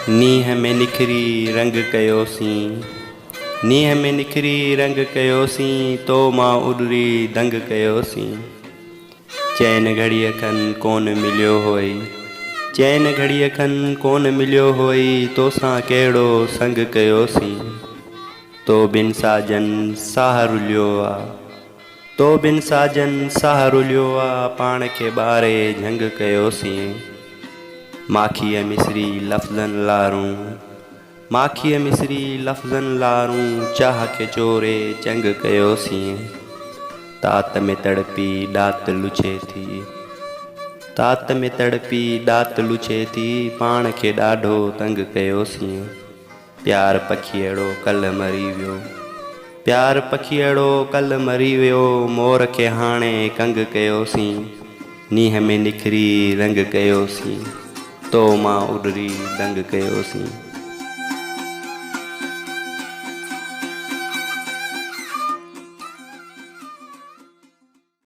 नीह में निखरी रंग कयोसीं, नीह में निखरी रंग कयोसीं, तो मां उॾरी दंग कयोसीं। चैन घड़ीअ खनि कोन मिलियो हुई, चैन घड़ीअ खनि कोन मिलियो हुई, तोसां कहिड़ो संग कयोसीं। तो बिन साजन साह रुलियो आहे, तो बिन साजन साह रुलियो आहे, पाण खे ॿारे झंग कयोसीं। माखीअ मिसरी लफ़्ज़नि लारूं, माखीअ मिसरी लफ़्ज़नि लारूं, चाह खे चोरे चंग कयोसीं। तात में तड़पी ॾात लुछे थी, तात में तड़पी ॾात लुछे थी, पाण खे ॾाढो तंग कयोसीं। प्यार पखी अहिड़ो कल्ह मरी वियो, प्यार पखी अहिड़ो कल्ह मरी वियो, मोर खे हाणे कंग कयोसीं। नीह में निखरी रंग कयोसीं, तो मां उॾरी दंग कयोसीं।